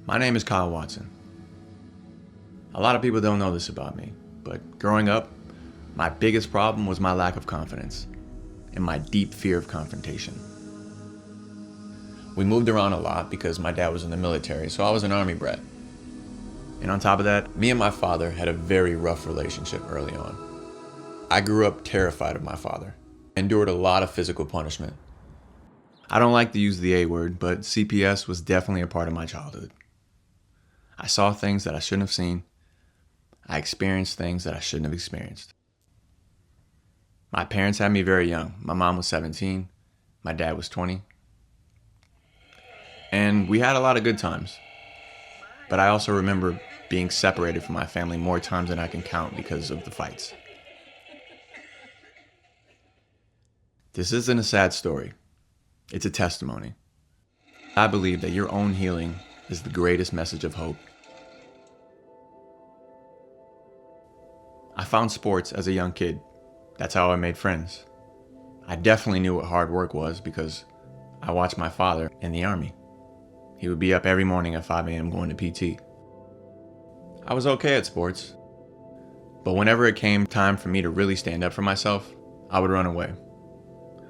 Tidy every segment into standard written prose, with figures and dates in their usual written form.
My name is Kyle Watson. A lot of people don't know this about me, but growing up, my biggest problem was my lack of confidence and my deep fear of confrontation. We moved around a lot because my dad was in the military, so I was an Army brat. And on top of that, me and my father had a very rough relationship early on. I grew up terrified of my father, endured a lot of physical punishment. I don't like to use the A word, but CPS was definitely a part of my childhood. I saw things that I shouldn't have seen. I experienced things that I shouldn't have experienced. My parents had me very young. My mom was 17, my dad was 20. And we had a lot of good times. But I also remember being separated from my family more times than I can count because of the fights. This isn't a sad story. It's a testimony. I believe that your own healing is the greatest message of hope. I found sports as a young kid. That's how I made friends. I definitely knew what hard work was because I watched my father in the Army. He would be up every morning at 5 a.m. going to PT. I was okay at sports, but whenever it came time for me to really stand up for myself, I would run away.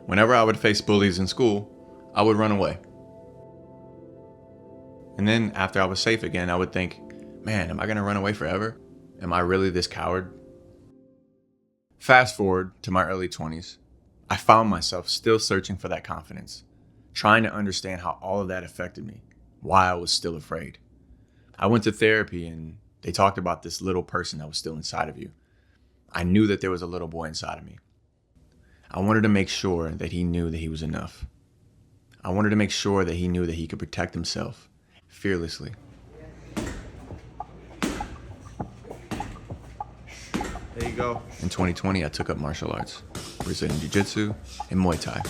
Whenever I would face bullies in school, I would run away. And then after I was safe again, I would think, man, am I gonna run away forever? Am I really this coward? Fast forward to my early 20s, I found myself still searching for that confidence, trying to understand how all of that affected me, why I was still afraid. I went to therapy and they talked about this little person that was still inside of you. I knew that there was a little boy inside of me. I wanted to make sure that he knew that he was enough. I wanted to make sure that he knew that he could protect himself fearlessly. There you go. In 2020, I took up martial arts, Brazilian Jiu-Jitsu, and Muay Thai.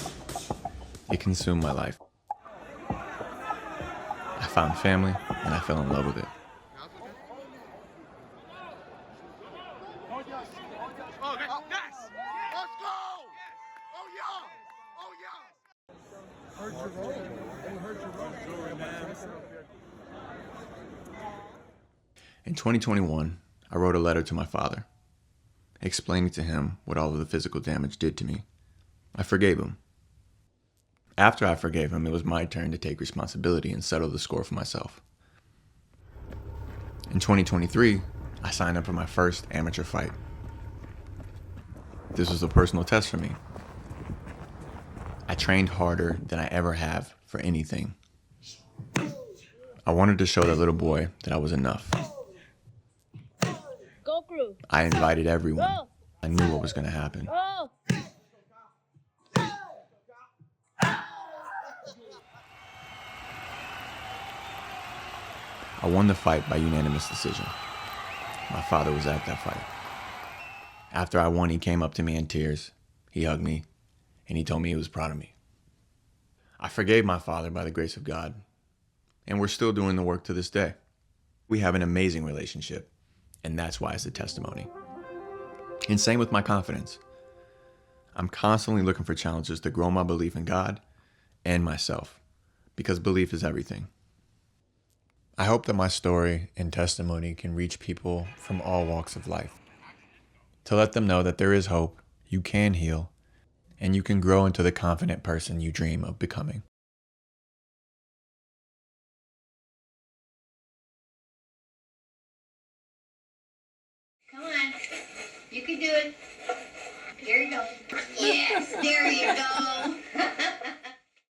It consumed my life. I found family, and I fell in love with it. In 2021, I wrote a letter to my father, explaining to him what all of the physical damage did to me. I forgave him. After I forgave him, it was my turn to take responsibility and settle the score for myself. In 2023, I signed up for my first amateur fight. This was a personal test for me. I trained harder than I ever have for anything. I wanted to show that little boy that I was enough. Go crew. I invited everyone. I knew what was going to happen. Go. I won the fight by unanimous decision. My father was at that fight. After I won, he came up to me in tears. He hugged me, and he told me he was proud of me. I forgave my father by the grace of God, and we're still doing the work to this day. We have an amazing relationship, and that's why it's a testimony. And same with my confidence. I'm constantly looking for challenges to grow my belief in God and myself, because belief is everything. I hope that my story and testimony can reach people from all walks of life, to let them know that there is hope, you can heal, and you can grow into the confident person you dream of becoming. Come on. You can do it. There you go. Yes, there you go.